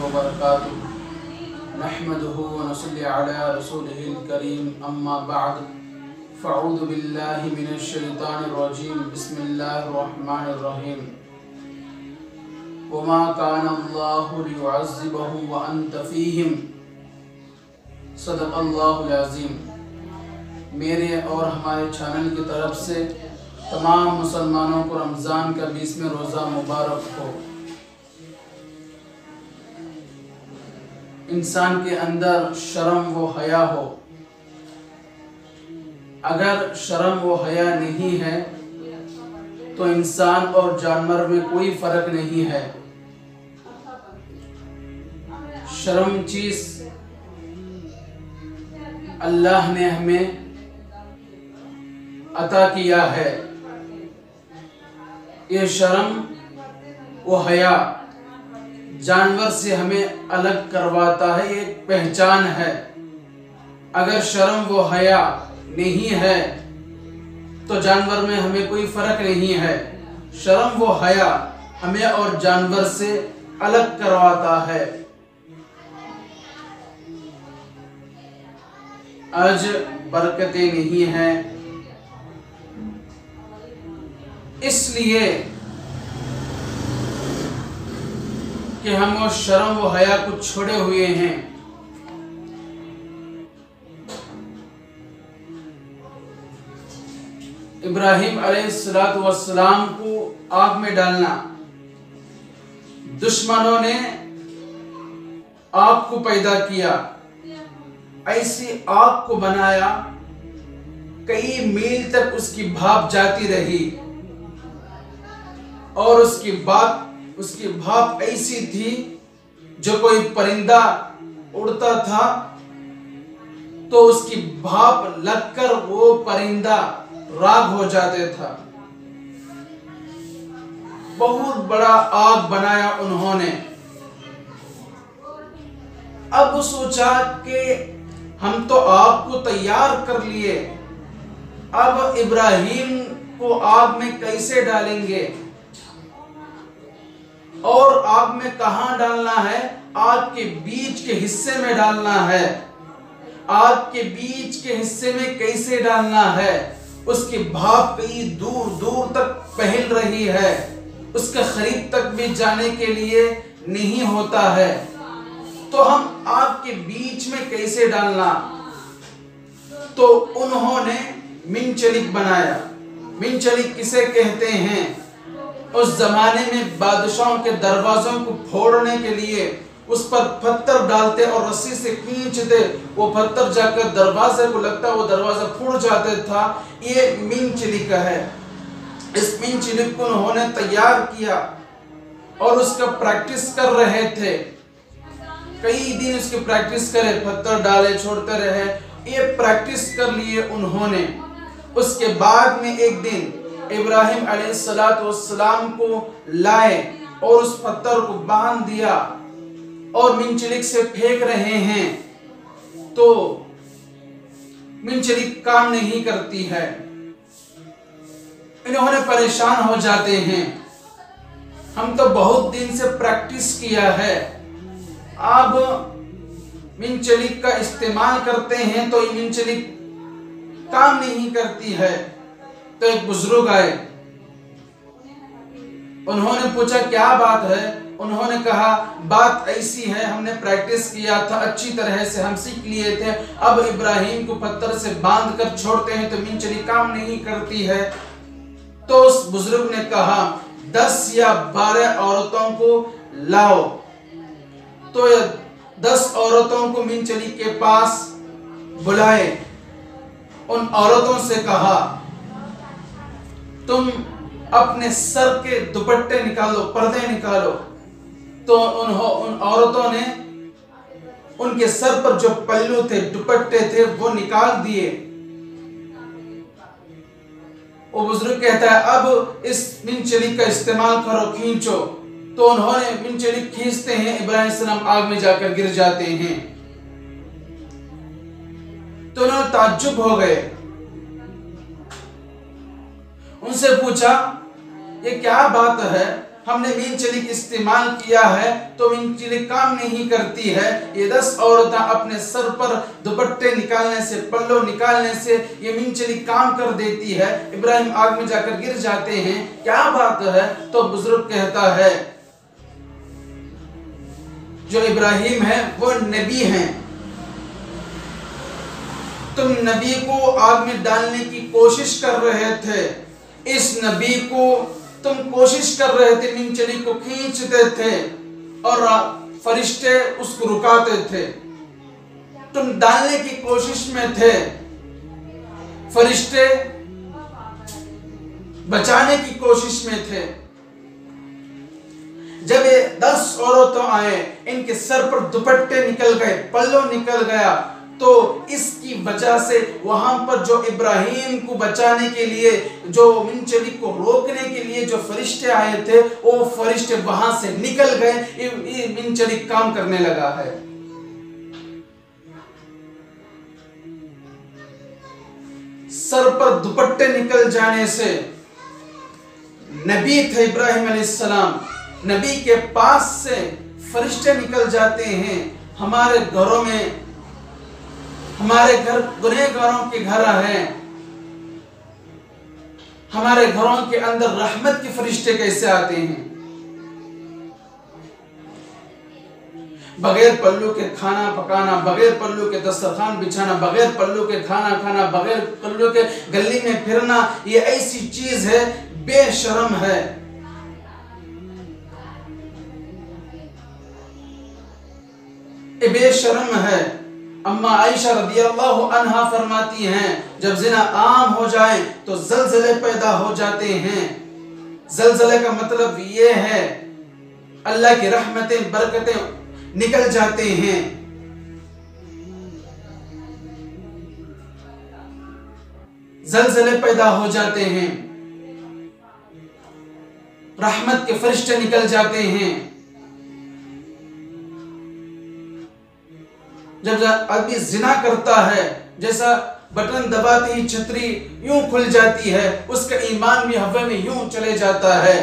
व बरकातुहू। नहमदुहु व नसल्ली अला रसूलिहिल करीम, अम्मा बअद। फ़अऊज़ु बिल्लाहि मिनश शैतानिर रजीम, बिस्मिल्लाहिर रहमानिर रहीम। वमा काना अल्लाहु लियुअज़्ज़िबहुम व अंत फ़ीहिम, सदक़ल्लाहुल अज़ीम। मेरे और हमारे चैनल की तरफ से तमाम मुसलमानों को रमज़ान का 20वां रोज़ा मुबारक हो। इंसान के अंदर शर्म व हया हो। अगर शर्म व हया नहीं है तो इंसान और जानवर में कोई फर्क नहीं है। शर्म चीज अल्लाह ने हमें अता किया है। ये शर्म व हया जानवर से हमें अलग करवाता है, ये पहचान है। अगर शर्म व हया नहीं है तो जानवर में हमें कोई फर्क नहीं है। शर्म व हया हमें और जानवर से अलग करवाता है। आज बरकतें नहीं हैं, इसलिए कि हम वो शर्म व हया को छोड़े हुए हैं। इब्राहिम अलैहिस्सलातु वस्सलाम को आग में डालना, दुश्मनों ने आग को पैदा किया, ऐसी आग को बनाया, कई मील तक उसकी भाप जाती रही और उसकी भाप ऐसी थी जो कोई परिंदा उड़ता था तो उसकी भाप लगकर वो परिंदा राख हो जाते था। बहुत बड़ा आग बनाया उन्होंने। अब सोचा कि हम तो आग को तैयार कर लिए, अब इब्राहिम को आग में कैसे डालेंगे और आग में कहां डालना है? आग के बीच के हिस्से में डालना है। आग के बीच के हिस्से में कैसे डालना है? उसकी भाप कई दूर दूर तक फैल रही है, उसके करीब तक भी जाने के लिए नहीं होता है, तो हम आग के बीच में कैसे डालना? तो उन्होंने मिंचलिक बनाया। मिंचलिक किसे कहते हैं? उस जमाने में बादशाहों के दरवाजों को फोड़ने के लिए उस पर पत्थर डालते और रस्सी से खींचते, वो पत्थर जाकर दरवाजे को लगता, वो दरवाजा फूट जाता था। ये मिंचलिक है। इस मिंचलिक को उन्होंने तैयार किया और उसका प्रैक्टिस कर रहे थे। कई दिन उसकी प्रैक्टिस करे, पत्थर डाले, छोड़ते रहे, ये प्रैक्टिस कर लिए उन्होंने। उसके बाद में एक दिन इब्राहिम अलैहिस्सलातु वस्सलाम को लाए और उस पत्थर को बांध दिया और मिंचलिक से फेंक रहे हैं तो मिंचलिक काम नहीं करती है। इन्होंने परेशान हो जाते हैं। हम तो बहुत दिन से प्रैक्टिस किया है, अब मिंचलिक का इस्तेमाल करते हैं तो मिंचलिक काम नहीं करती है। तो एक बुजुर्ग आए, उन्होंने पूछा क्या बात है? उन्होंने कहा बात ऐसी है, हमने प्रैक्टिस किया था, अच्छी तरह से हम सीख लिए थे, अब इब्राहिम को पत्थर से बांध कर छोड़ते हैं तो मिंचली काम नहीं करती है। तो उस बुजुर्ग ने कहा 10 या 12 औरतों को लाओ। तो 10 औरतों को मिंचली के पास बुलाए। उन औरतों से कहा तुम अपने सर के दुपट्टे निकालो, पर्दे निकालो। तो उन औरतों ने उनके सर पर जो पल्लू थे, दुपट्टे थे, वो निकाल दिए। वो बुजुर्ग कहता है अब इस मिंचली का इस्तेमाल करो, खींचो। तो उन्होंने मिंचली खींचते हैं, इब्राहिम सलाम आग में जाकर गिर जाते हैं। तो उन्होंने ताज्जुब हो गए, उनसे पूछा ये क्या बात है, हमने मीन चलिक इस्तेमाल किया है तो मीन चलिक काम नहीं करती है। ये 10 औरतें अपने सर पर दुपट्टे निकालने से, पल्लो निकालने से ये मीन चलिक काम कर देती है। इब्राहिम आग में जाकर गिर जाते हैं, क्या बात है। तो बुजुर्ग कहता है जो इब्राहिम है वो नबी हैं, तुम नबी को आग में डालने की कोशिश कर रहे थे, इस नबी को तुम कोशिश कर रहे थे, मीन चलिक को खींचते थे और फरिश्ते उसको रुकाते थे। तुम डालने की कोशिश में थे, फरिश्ते बचाने की कोशिश में थे। जब ये 10 औरतें आए, इनके सर पर दुपट्टे निकल गए, पल्लो निकल गया, तो इसकी वजह से वहां पर जो इब्राहिम को बचाने के लिए, जो मीन चलिक को रोकने के लिए जो फरिश्ते आए थे, वो फरिश्ते वहां से निकल गए। ये मीन चलिक काम करने लगा है। सर पर दुपट्टे निकल जाने से नबी थे इब्राहिम अलैहिस्सलाम, नबी के पास से फरिश्ते निकल जाते हैं। हमारे घरों में, हमारे घर गुनहगारों के घर हैं, हमारे घरों के अंदर रहमत के फरिश्ते कैसे आते हैं। बगैर पल्लू के खाना पकाना, बगैर पल्लू के दस्तरखान बिछाना, बगैर पल्लू के खाना खाना, बगैर पल्लू के गली में फिरना, ये ऐसी चीज है, बेशर्म है। बेशर्म है। अम्मा आयशा रदियल्लाहु अन्हा फरमाती हैं, जब जिना आम हो जाए तो जलजले पैदा हो जाते हैं। जलजले का मतलब ये है अल्लाह की रहमतें, बरकतें निकल जाते हैं। जलजले पैदा हो जाते हैं, रहमत के फरिश्ते निकल जाते हैं। जब आदमी जिना करता है, जैसा बटन दबाते ही छतरी यूं खुल जाती है, उसका ईमान भी हवा में यूं चले जाता है।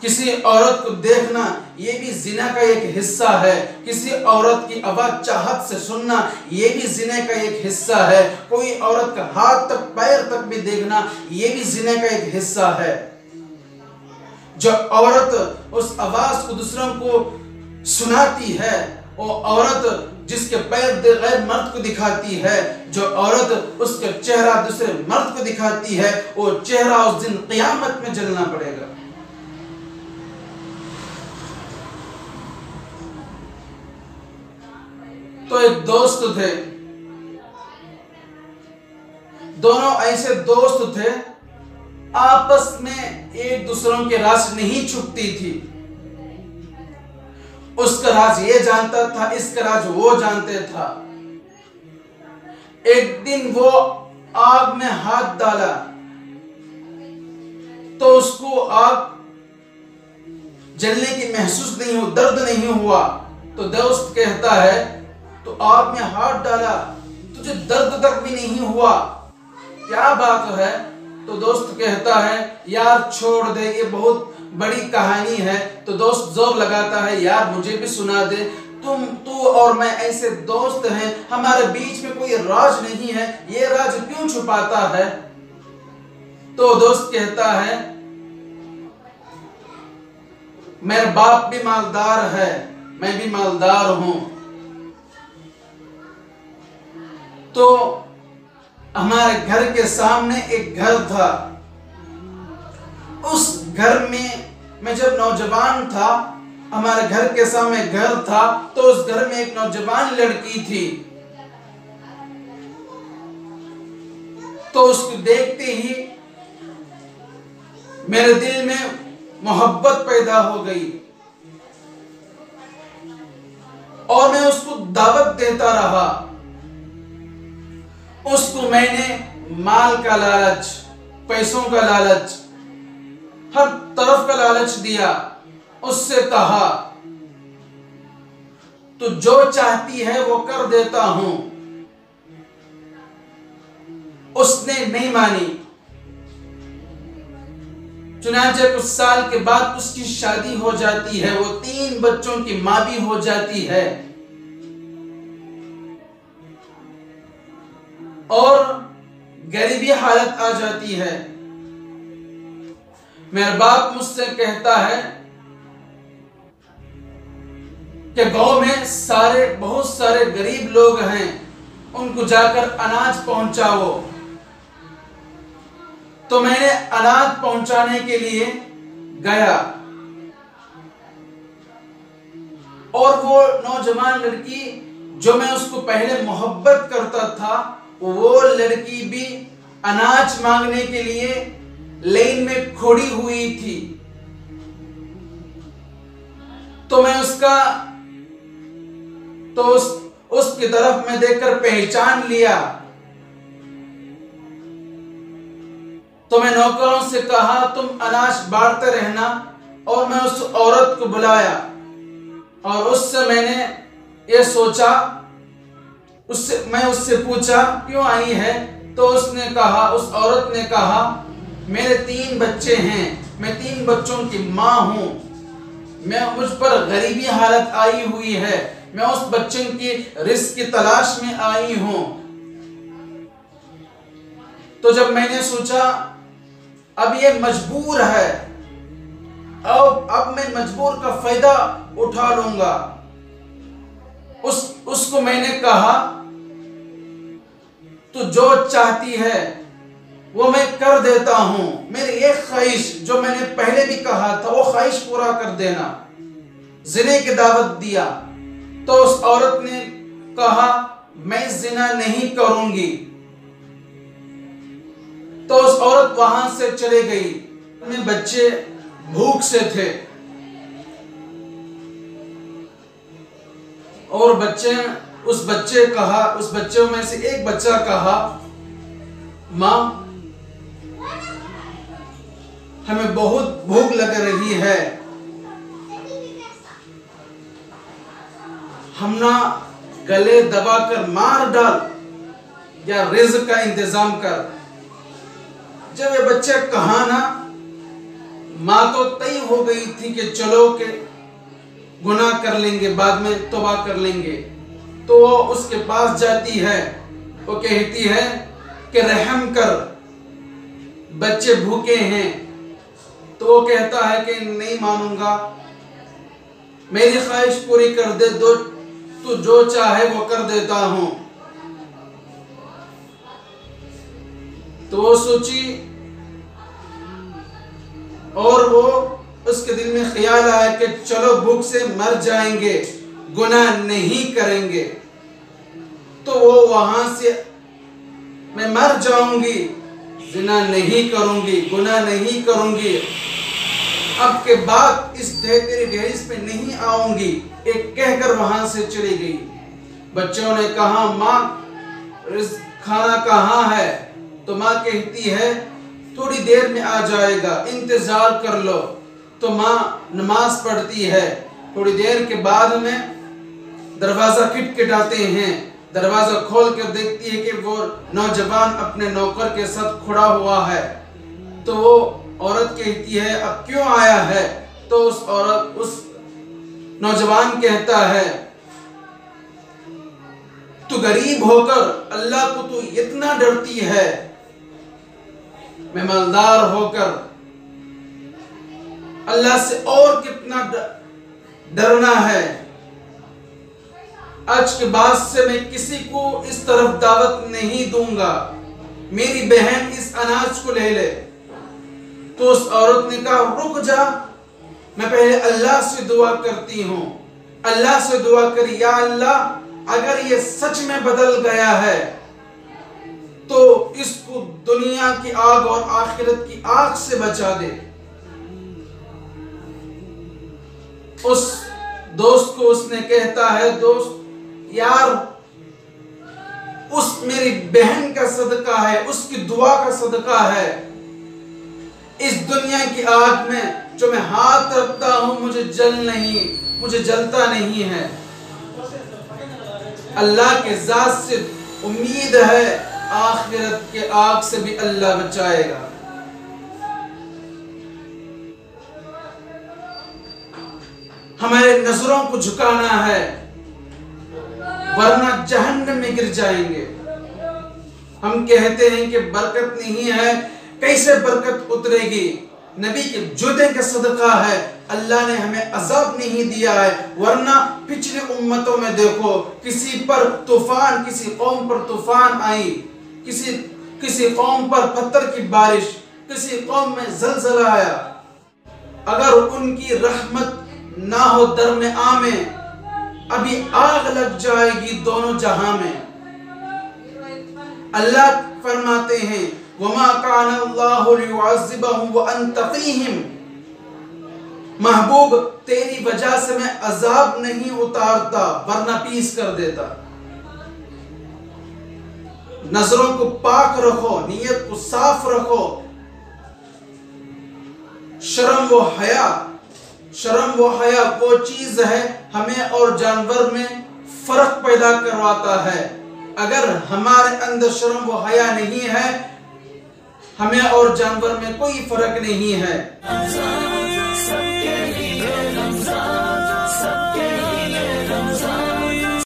किसी औरत को देखना ये भी जिना का एक हिस्सा है। किसी औरत की आवाज चाहत से सुनना ये भी जिने का एक हिस्सा है। कोई औरत का हाथ तक पैर तक भी देखना ये भी जिने का एक हिस्सा है। जो औरत उस आवाज को दूसरों को सुनाती है, वो औरत जिसके पैर गैर मर्द को दिखाती है, जो औरत उसका चेहरा दूसरे मर्द को दिखाती है, वो चेहरा उस दिन क़यामत में जलना पड़ेगा। तो एक दोस्त थे, दोनों ऐसे दोस्त थे, आपस में एक दूसरों के राज नहीं छुपती थी। उसका राज ये जानता था, इसका राज वो जानते था। एक दिन वो आग में हाथ डाला तो उसको आग जलने की महसूस नहीं हुआ, दर्द नहीं हुआ। तो दोस्त कहता है तो आग में हाथ डाला, तुझे दर्द तक भी नहीं हुआ, क्या बात है। तो दोस्त कहता है यार छोड़ दे, ये बहुत बड़ी कहानी है। तो दोस्त जोर लगाता है यार मुझे भी सुना दे, तू और मैं ऐसे दोस्त हैं, हमारे बीच में कोई राज नहीं है, ये राज क्यों छुपाता है। तो दोस्त कहता है मेरा बाप भी मालदार है, मैं भी मालदार हूं। तो हमारे घर के सामने एक घर था, उस घर में मैं जब नौजवान था, हमारे घर के सामने घर था, तो उस घर में एक नौजवान लड़की थी। तो उसको देखते ही मेरे दिल में मोहब्बत पैदा हो गई और मैं उसको दावत देता रहा। उसको मैंने माल का लालच, पैसों का लालच, हर तरफ का लालच दिया। उससे कहा तो जो चाहती है वो कर देता हूं। उसने नहीं मानी। चुनांचे कुछ साल के बाद उसकी शादी हो जाती है, वो 3 बच्चों की मां भी हो जाती है और गरीबी हालत आ जाती है। मेरा बाप मुझसे कहता है कि गांव में बहुत सारे गरीब लोग हैं, उनको जाकर अनाज पहुंचाओ। तो मैंने अनाज पहुंचाने के लिए गया और वो नौजवान लड़की जो मैं उसको पहले मोहब्बत करता था, वो लड़की भी अनाज मांगने के लिए लाइन में खड़ी हुई थी। तो मैं उसकी तरफ मैं देखकर पहचान लिया। तो मैं नौकरों से कहा तुम अनाज बांटते रहना, और मैं उस औरत को बुलाया और उससे मैंने ये सोचा, मैं उससे पूछा क्यों आई है। तो उस औरत ने कहा मेरे 3 बच्चे हैं, मैं 3 बच्चों की मां हूं, मुझ पर गरीबी हालत आई हुई है, मैं उस बच्चों की रिस्क की तलाश में आई हूं। तो जब मैंने सोचा अब ये मजबूर है, अब मैं मजबूर का फायदा उठा लूंगा, उसको मैंने कहा तू जो चाहती है वो मैं कर देता हूं, मेरी एक ख्वाहिश जो मैंने पहले भी कहा था वो ख्वाहिश पूरा कर देना। जिने की दावत दिया। तो उस औरत ने कहा मैं जिना नहीं करूंगी। तो उस औरत वहां से चले गई। मेरे बच्चे भूख से थे और उस बच्चों में से एक बच्चा कहा मां हमें बहुत भूख लग रही है, हम ना गले दबाकर मार डाल या रिज़्क का इंतजाम कर। जब ये बच्चे कहा ना, मां तो तय हो गई थी कि चलो के गुनाह कर लेंगे, बाद में तौबा कर लेंगे। तो वो उसके पास जाती है, वो कहती है कि रहम कर, बच्चे भूखे हैं। तो वो कहता है कि नहीं मानूंगा, मेरी ख्वाहिश पूरी कर दे, तू जो चाहे वो कर देता हूं। तो वो सोची और वो उसके दिल में ख्याल आया कि चलो भूख से मर जाएंगे, गुनाह नहीं करेंगे। तो वो वहां से मैं मर जाऊंगी, जिना नहीं करूंगी, गुनाह नहीं करूंगी, अब के बाद इस तेरी दहलीज पे नहीं आऊंगी, एक कहकर वहां से चली गई। बच्चों ने कहा माँ खाना कहाँ है? तो माँ कहती है थोड़ी देर में आ जाएगा, इंतजार कर लो। तो माँ नमाज पढ़ती है। थोड़ी देर के बाद में दरवाजा खटखटाते हैं। दरवाजा खोल कर देखती है कि वो नौजवान अपने नौकर के साथ खड़ा हुआ है। तो वो औरत कहती है अब क्यों आया है? तो उस नौजवान कहता है तू गरीब होकर अल्लाह को तू इतना डरती है, मैं मालदार होकर अल्लाह से और कितना डरना है। आज के बाद से मैं किसी को इस तरफ दावत नहीं दूंगा, मेरी बहन इस अनाज को ले ले। तो उस औरत ने कहा रुक जा, मैं पहले अल्लाह से दुआ करती हूँ। अल्लाह से दुआ करी, या अल्लाह अगर ये सच में बदल गया है तो इसको दुनिया की आग और आखिरत की आग से बचा दे। उस दोस्त को उसने कहता है दोस्त यार उस मेरी बहन का सदका है, उसकी दुआ का सदका है, इस दुनिया की आग में जो मैं हाथ रखता हूं मुझे जलता नहीं है। अल्लाह के ज़ात से उम्मीद है आखिरत के आग से भी अल्लाह बचाएगा। हमारे नजरों को झुकाना है, वरना जहन्नम में गिर जाएंगे। हम कहते हैं कि बरकत नहीं है, कैसे बरकत उतरेगी? नबी के जूते का सदका है, अल्लाह ने हमें अजाब नहीं दिया है। वरना पिछले उम्मतों में देखो, किसी पर तूफान, किसी कौम पर तूफान आई, किसी कौम पर पत्थर की बारिश, किसी कौम में ज़लज़ला आया। अगर उनकी रहमत ना हो दरमियान में, अभी आग लग जाएगी दोनों जहां में। अल्लाह फरमाते हैं वमा कान अल्लाहु लियुअज़्ज़िबहुम व अंत फ़ीहिम, महबूब तेरी वजह से मैं अजाब नहीं उतारता, वरना पीस कर देता। नजरों को पाक रखो, नीयत को साफ रखो। शर्म व हया वो चीज है हमें और जानवर में फर्क पैदा करवाता है। अगर हमारे अंदर शर्म व हया नहीं है, हमें और जानवर में कोई फर्क नहीं है।